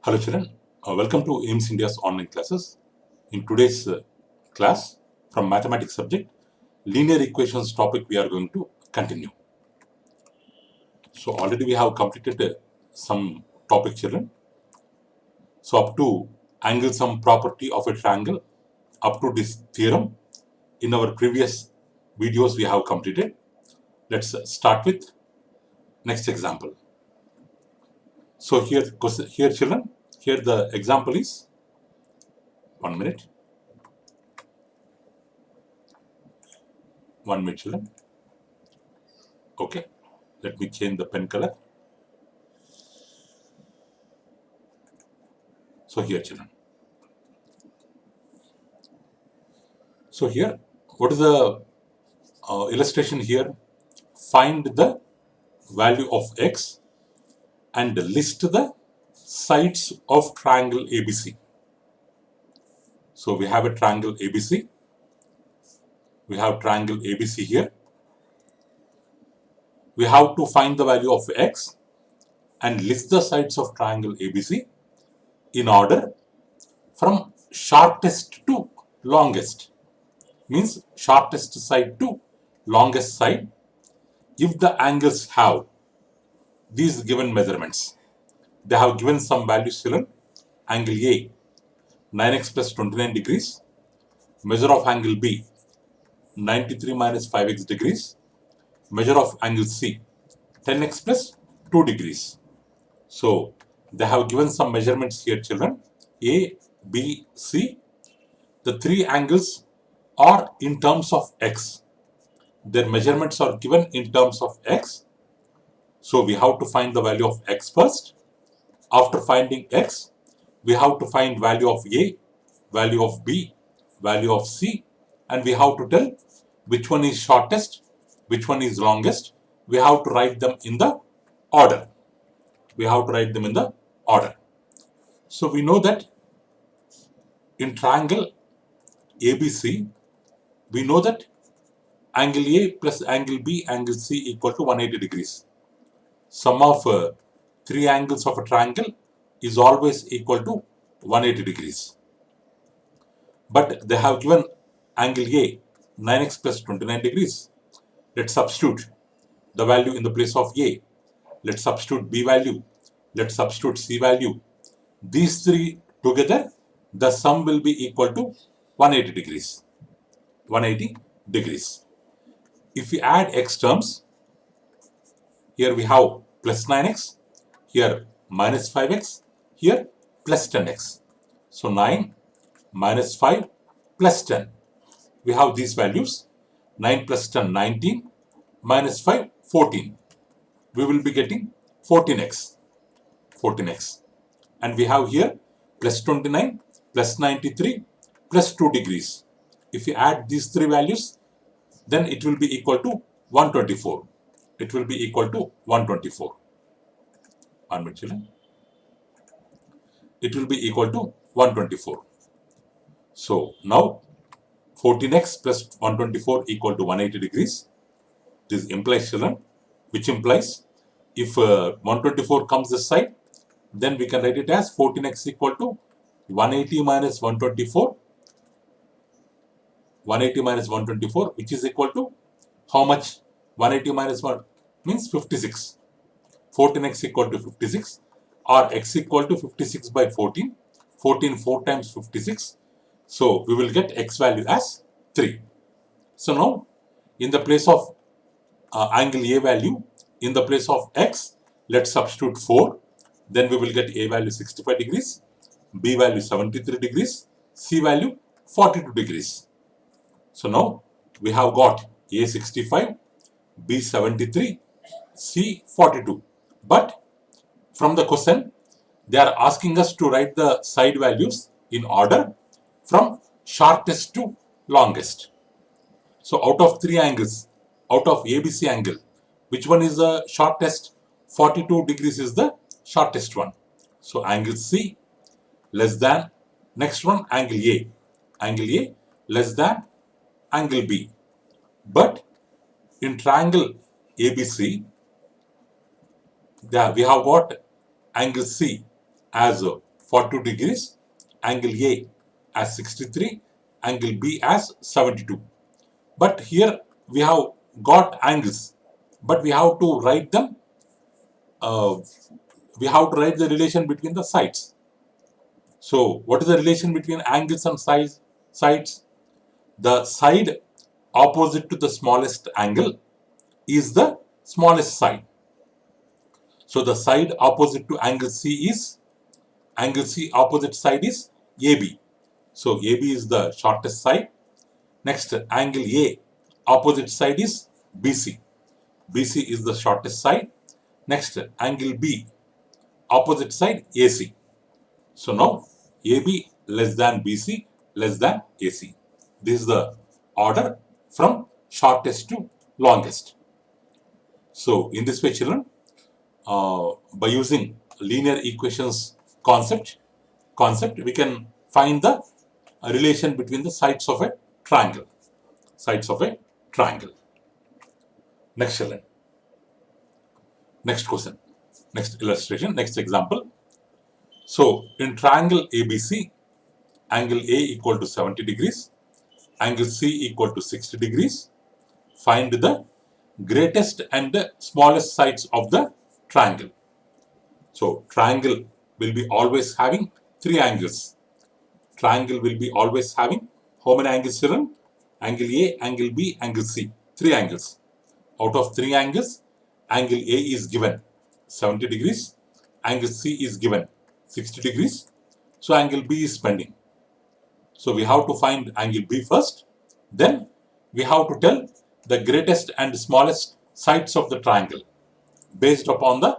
Hello children, welcome to AIMS India's online classes. In today's class from mathematics subject, linear equations topic we are going to continue. So already we have completed some topic children. So up to angle sum property of a triangle, up to this theorem in our previous videos we have completed. Let's start with next example. So here children, here the example is 1 minute. 1 minute children. Okay, let me change the pen color. So here children. So here, what is the illustration here? Find the value of x and list the sides of triangle ABC. So we have a triangle ABC. We have triangle ABC here. We have to find the value of x and list the sides of triangle ABC in order from shortest to longest. Means shortest side to longest side if the angles have these given measurements. They have given some values children. Angle A 9x plus 29 degrees. Measure of angle B 93 minus 5x degrees. Measure of angle C 10x plus 2 degrees. So they have given some measurements here children. A, B, C. The three angles are in terms of x. Their measurements are given in terms of x. So we have to find the value of x first. After finding x, we have to find value of A, value of B, value of C, and we have to tell which one is shortest, which one is longest. We have to write them in the order. So we know that in triangle ABC, we know that angle A plus angle B, angle C equal to 180 degrees. Sum of three angles of a triangle is always equal to 180 degrees. But they have given angle A 9x plus 29 degrees. Let's substitute the value in the place of A. Let's substitute B value. Let's substitute C value. These three together, the sum will be equal to 180 degrees. 180 degrees. If we add x terms, here we have plus 9x, here minus 5x, here plus 10x. So 9 minus 5 plus 10. We have these values. 9 plus 10, 19, minus 5, 14. We will be getting 14x. 14x. And we have here plus 29, plus 93, plus 2 degrees. If we add these three values, then it will be equal to 124. It will be equal to 124. 1 minute children. It will be equal to 124. So now 14x plus 124 equal to 180 degrees. This implies children, which implies if 124 comes this side, then we can write it as 14x equal to 180 minus 124. 180 minus 124, which is equal to how much? 180 minus 1 means 56. 14x equal to 56 or x equal to 56 by 14. 14 4 times 56. So we will get x value as 3. So now in the place of angle A value, in the place of x, let's substitute 4. Then we will get A value 65 degrees, B value 73 degrees, C value 42 degrees. So now we have got A 65, B 73, C 42. But from the question, they are asking us to write the side values in order from shortest to longest. So out of three angles, out of ABC angle, which one is the shortest? 42 degrees is the shortest one. So angle C less than, next one angle A. Angle A less than angle B. But in triangle ABC, we have got angle C as 42 degrees, angle A as 63, angle B as 72. But here we have got angles, but we have to write them, we have to write the relation between the sides. So what is the relation between angles and sides? The side opposite to the smallest angle is the smallest side. So the side opposite to angle C opposite side is AB. So AB is the shortest side. Next, angle A opposite side is BC. BC is the shortest side. Next, angle B opposite side AC. So now AB less than BC less than AC. This is the order from shortest to longest. So in this way, children, by using linear equations concept, we can find the relation between the sides of a triangle. Sides of a triangle. Next children. Next question. Next illustration. Next example. So in triangle ABC, angle A equal to 70 degrees, angle C equal to 60 degrees. Find the greatest and the smallest sides of the triangle. So triangle will be always having three angles. Triangle will be always having how many angles, children? Angle A, angle B, angle C. Three angles. Out of three angles, angle A is given 70 degrees, angle C is given 60 degrees. So angle B is pending. So we have to find angle B first. Then we have to tell the greatest and smallest sides of the triangle based upon the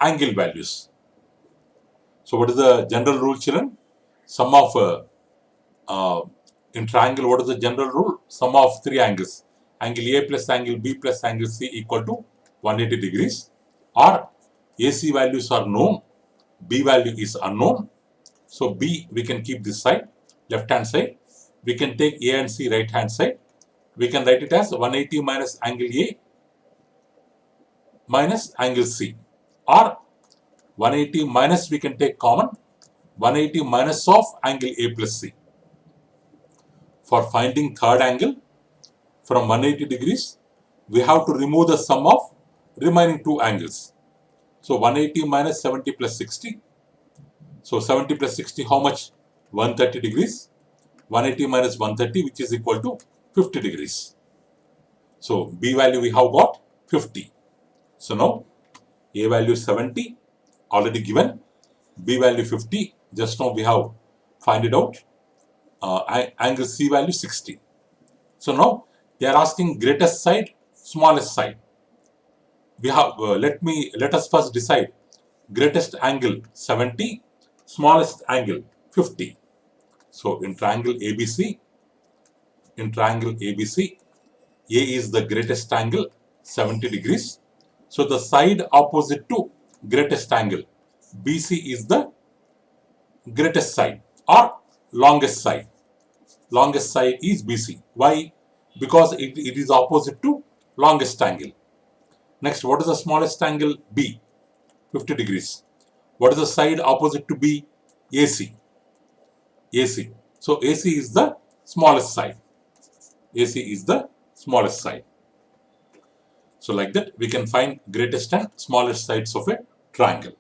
angle values. So what is the general rule, children? Sum of in triangle, what is the general rule? Sum of three angles. Angle A plus angle B plus angle C equal to 180 degrees. Or AC values are known, B value is unknown. So B we can keep this side, left hand side. We can take A and C right hand side. We can write it as 180 minus angle A minus angle C. Or 180 minus, we can take common, 180 minus of angle A plus C. For finding third angle from 180 degrees, we have to remove the sum of remaining two angles. So 180 minus 70 plus 60. So 70 plus 60, how much? 130 degrees. 180 minus 130, which is equal to 50 degrees. So B value we have got 50. So now A value 70 already given. B value 50. Just now we have find it out. Angle C value 60. So now they are asking greatest side, smallest side. We have let us first decide greatest angle 70, smallest angle 50. So in triangle ABC, A is the greatest angle 70 degrees. So the side opposite to greatest angle BC is the greatest side or longest side. Longest side is BC. Why? Because it is opposite to longest angle. Next, what is the smallest angle? B, 50 degrees. What is the side opposite to B? AC. AC. So AC is the smallest side. AC is the smallest side. So like that, we can find greatest and smallest sides of a triangle.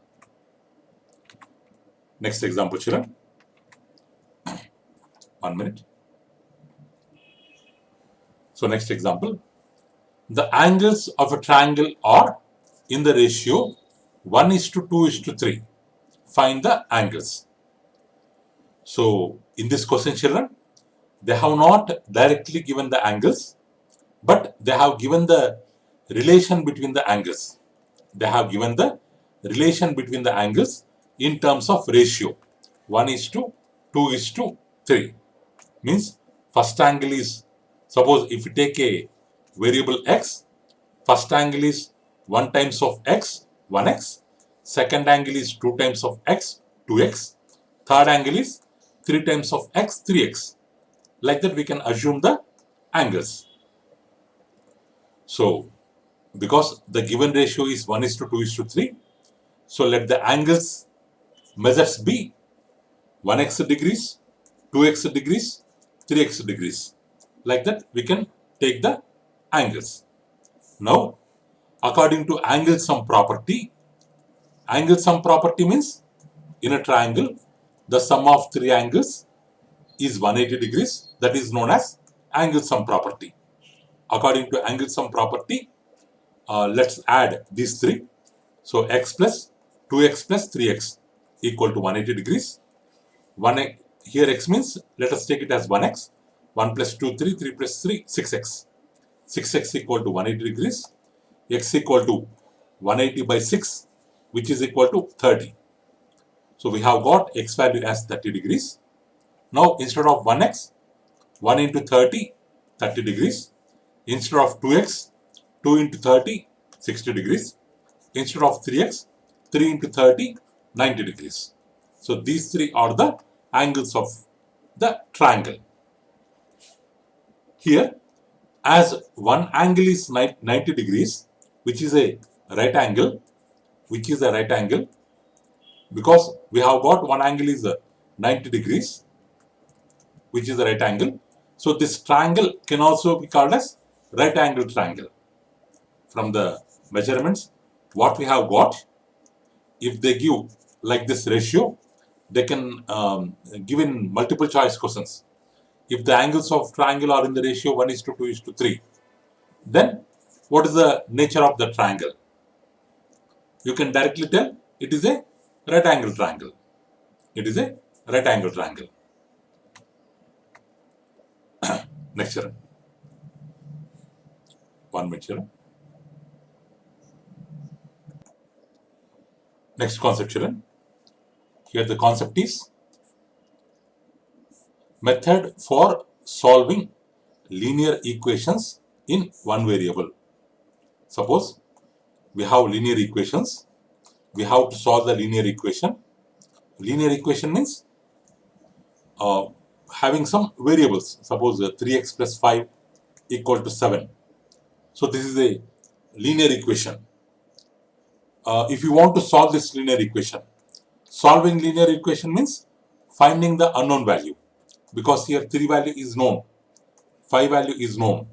Next example, children. 1 minute. So next example. The angles of a triangle are in the ratio 1:2:3. Find the angles. So in this question, children, they have not directly given the angles, but they have given the relation between the angles. They have given the relation between the angles in terms of ratio 1:2:3. Means first angle is, suppose if you take a variable x, first angle is 1 times of x, 1x, second angle is 2 times of x, 2x, third angle is 3 times of x, 3x. Like that we can assume the angles. So because the given ratio is 1:2:3, so let the angles measures be 1x degrees, 2x degrees, 3x degrees. Like that we can take the angles. Now, according to angle sum property means in a triangle the sum of three angles is 180 degrees. That is known as angle sum property. According to angle sum property, let's add these three. So x plus 2x plus 3x equal to 180 degrees. Here x means, let us take it as 1x. 1 plus 2, 3, 3 plus 3, 6x. 6x equal to 180 degrees. X equal to 180 by 6, which is equal to 30. So we have got x value as 30 degrees. Now instead of 1x, 1 into 30, 30 degrees. Instead of 2x, 2 into 30, 60 degrees. Instead of 3x, 3 into 30, 90 degrees. So these three are the angles of the triangle. Here, as one angle is 90 degrees, which is a right angle, because we have got one angle is 90 degrees, which is a right angle. So this triangle can also be called as right angle triangle. From the measurements, what we have got, if they give like this ratio, they can give in multiple choice questions. If the angles of triangle are in the ratio 1:2:3, then what is the nature of the triangle? You can directly tell it is a right angle triangle. It is a right angle triangle. Next children. One minute children. Next concept children. Here the concept is method for solving linear equations in one variable. Suppose we have linear equations. We have to solve the linear equation. Linear equation means having some variables. Suppose 3x plus 5 equal to 7. So this is a linear equation. If you want to solve this linear equation, solving linear equation means finding the unknown value, because here 3 value is known, 5 value is known,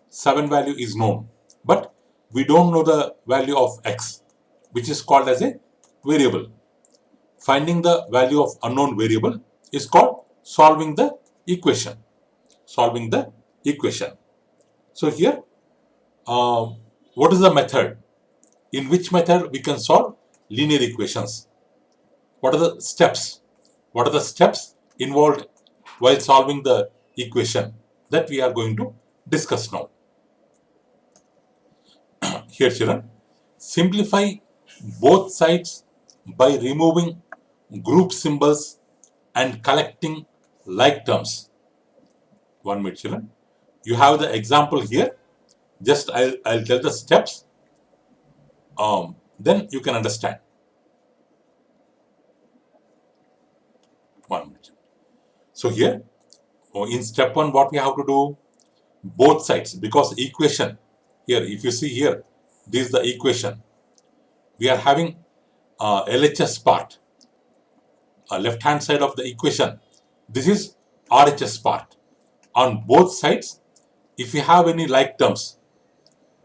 7 value is known, but we don't know the value of x, which is called as a variable. Finding the value of unknown variable is called solving the equation. Solving the equation. So here, what is the method? In which method we can solve linear equations? What are the steps? What are the steps involved while solving the equation? That we are going to discuss now. Here children, simplify both sides by removing group symbols and collecting like terms. 1 minute children. You have the example here. Just I'll tell the steps. Then you can understand. 1 minute. So here, in step 1, what we have to do? Both sides, because equation, here if you see here, this is the equation. We are having LHS part, left hand side of the equation. This is RHS part. On both sides, if we have any like terms,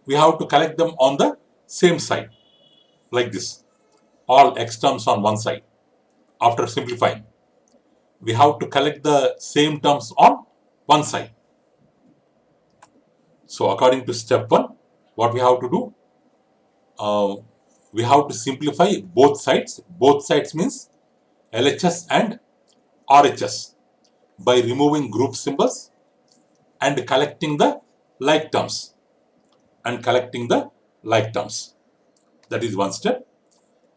we have to collect them on the same side, like this. All x terms on one side. After simplifying, we have to collect the same terms on one side. So according to step 1, what we have to do? We have to simplify both sides. Both sides means LHS and RHS by removing group symbols and collecting the like terms. That is one step.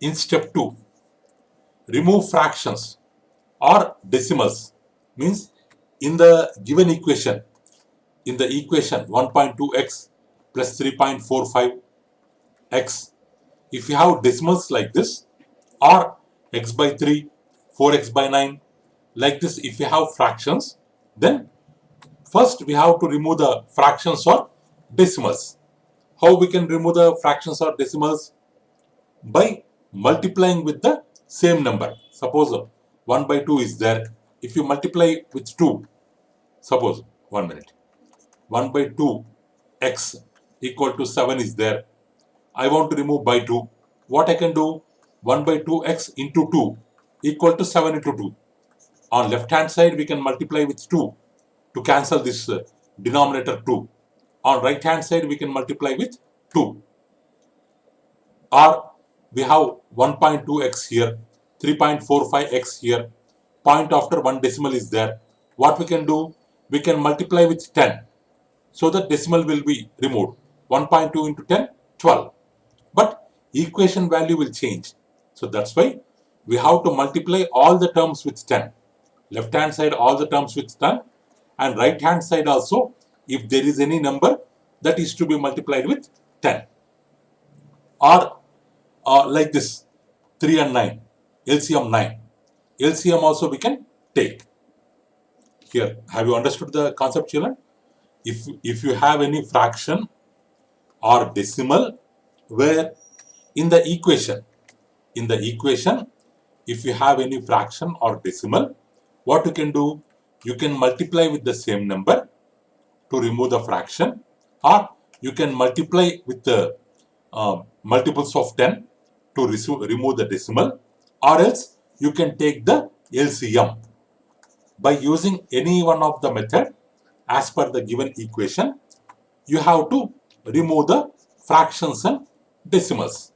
In step 2, remove fractions or decimals. Means in the given equation, 1.2x plus 3.45x, if you have decimals like this, or x by 3, 4x by 9, like this, if you have fractions, then first we have to remove the fractions or decimals. How we can remove the fractions or decimals? By multiplying with the same number. Suppose 1 by 2 is there. If you multiply with 2, suppose, 1 minute, 1 by 2 x equal to 7 is there. I want to remove by 2. What I can do? 1 by 2x into 2 equal to 7 into 2. On left hand side, we can multiply with 2 to cancel this denominator 2. On right hand side, we can multiply with 2. Or we have 1.2x here, 3.45x here, point after one decimal is there. What we can do? We can multiply with 10. So the decimal will be removed. 1.2 into 10, 12. But equation value will change. So that's why we have to multiply all the terms with 10. Left hand side all the terms with 10, and right hand side also, if there is any number, that is to be multiplied with 10. Or like this, 3 and 9, LCM 9. LCM also we can take. Here, have you understood the concept, children? If you have any fraction or decimal where in the equation, if you have any fraction or decimal, what you can do? You can multiply with the same number to remove the fraction, or you can multiply with the multiples of 10 to remove the decimal, or else you can take the LCM. By using any one of the method as per the given equation, you have to remove the fractions and decimals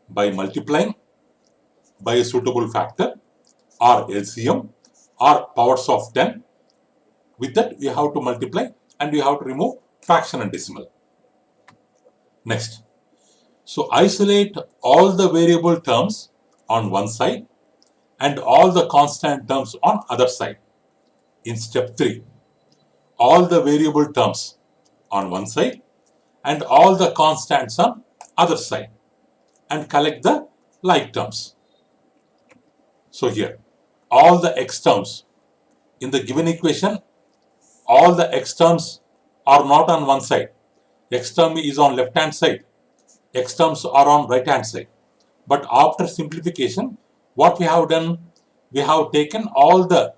by multiplying by a suitable factor or LCM or powers of 10. With that, you have to multiply and you have to remove fraction and decimal. Next, so isolate all the variable terms on one side and all the constant terms on other side. In step 3, all the variable terms on one side and all the constants on other side, and collect the like terms. So here, all the x terms in the given equation, all the x terms are not on one side. X term is on left hand side, x terms are on right hand side. But after simplification, what we have done? We have taken all the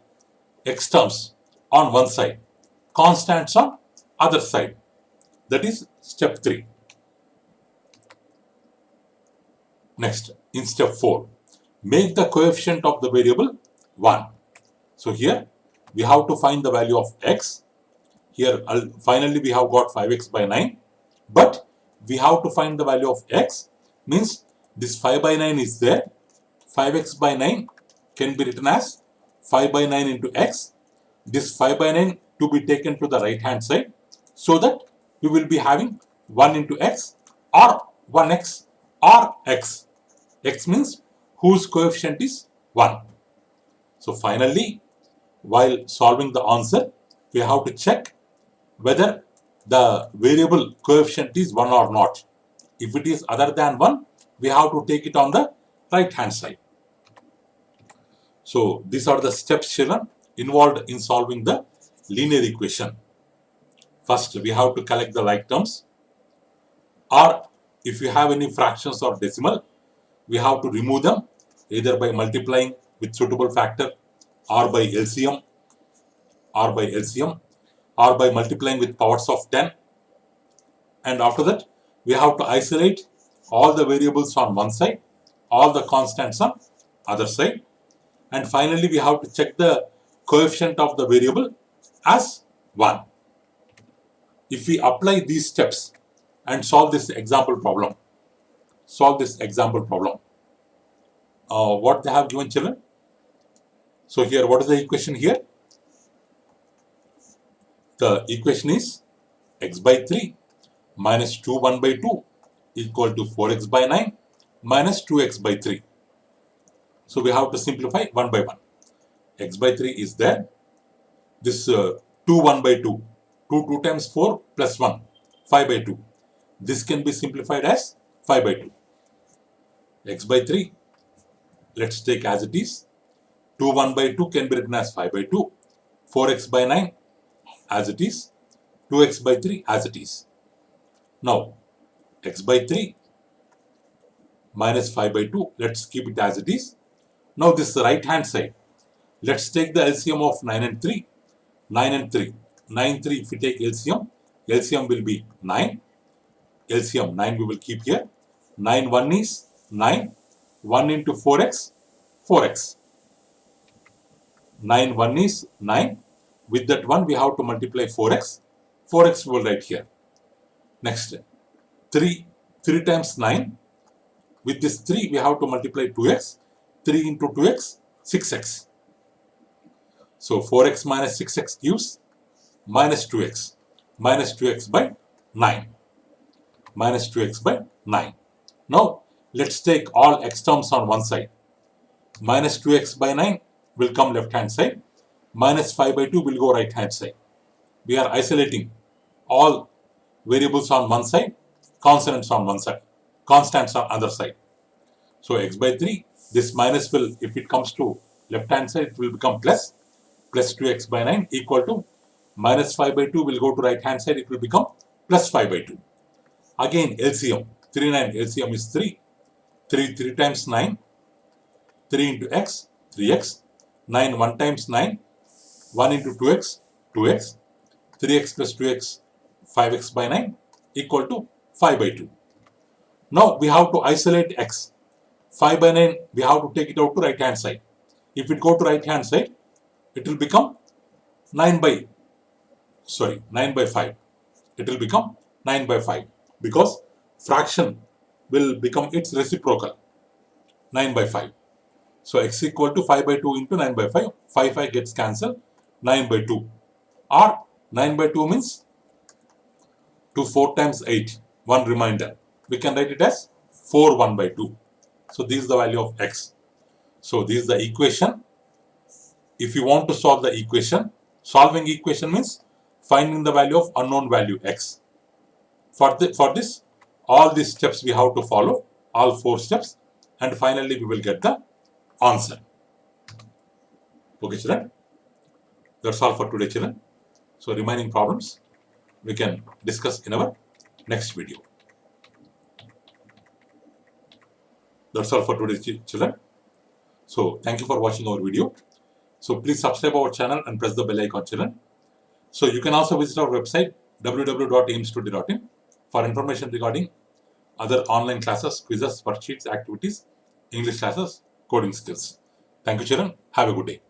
x terms on one side, constants on other side. That is step 3. Next, in step 4, make the coefficient of the variable 1. So here we have to find the value of x. Here finally we have got 5x by 9, but we have to find the value of x, means this 5 by 9 is there. 5x by 9 can be written as 5 by 9 into x. This 5 by 9 to be taken to the right hand side, so that we will be having 1 into x or 1x or x. X means whose coefficient is 1. So finally, while solving the answer, we have to check whether the variable coefficient is 1 or not. If it is other than 1, we have to take it on the right hand side. So these are the steps, children, involved in solving the linear equation. First, we have to collect the like terms, or if you have any fractions or decimal, we have to remove them either by multiplying with suitable factor or by LCM or by multiplying with powers of 10. And after that, we have to isolate all the variables on one side, all the constants on other side, and finally we have to check the coefficient of the variable as 1. If we apply these steps and solve this example problem, what they have given, children? So here, what is the equation here? The equation is x by 3 minus 2 1 by 2 equal to 4x by 9 minus 2x by 3. So we have to simplify one by one. X by 3 is there. This 2 1 by 2. 2 times 4 plus 1. 5 by 2. This can be simplified as 5 by 2. X by 3. Let's take as it is. 2 1 by 2 can be written as 5 by 2. 4x by 9 as it is. 2x by 3 as it is. Now, x by 3 minus 5 by 2. Let's keep it as it is. Now this right hand side, let's take the LCM of 9 and 3. 9 and 3. 9, 3, if we take LCM, LCM will be 9. LCM 9 we will keep here. 9, 1 is 9. 1 into 4x, 4x. 9, 1 is 9. With that 1, we have to multiply 4x. 4x we will write here. Next, 3 times 9. With this 3, we have to multiply 2x. 3 into 2x, 6x. So 4x minus 6x gives minus 2x. Minus 2x by 9. Minus 2x by 9. Now, let's take all x terms on one side. Minus 2x by 9 will come left hand side. Minus 5 by 2 will go right hand side. We are isolating all variables on one side, consonants on one side, constants on other side. So x by 3, this minus will, if it comes to left hand side, it will become plus 2x by 9 equal to minus 5 by 2 will go to right hand side, it will become plus 5 by 2. Again LCM, 3, 9, LCM is 3. 3 times 9, 3 into x, 3x. 9, 1 times 9, 1 into 2x, 2x. 3x plus 2x, 5x by 9 equal to 5 by 2. Now we have to isolate x. 5 by 9, we have to take it out to right hand side. If it go to right hand side, it will become 9 by 5. It will become 9 by 5 because fraction will become its reciprocal, 9 by 5. So x equal to 5 by 2 into 9 by 5. 5 gets cancelled, 9 by 2. Or 9 by 2 means 2 4 times 8, 1 remainder. We can write it as 4 1 by 2. So this is the value of x. So this is the equation. If you want to solve the equation, solving equation means finding the value of unknown value x. For this, all these steps we have to follow, all 4 steps, and finally we will get the answer. Okay children, that's all for today children. So remaining problems we can discuss in our next video. That's all for today children. So thank you for watching our video. So please subscribe our channel and press the bell icon children. So you can also visit our website www.aimstudy.in for information regarding other online classes, quizzes, worksheets, activities, English classes, coding skills. Thank you children. Have a good day.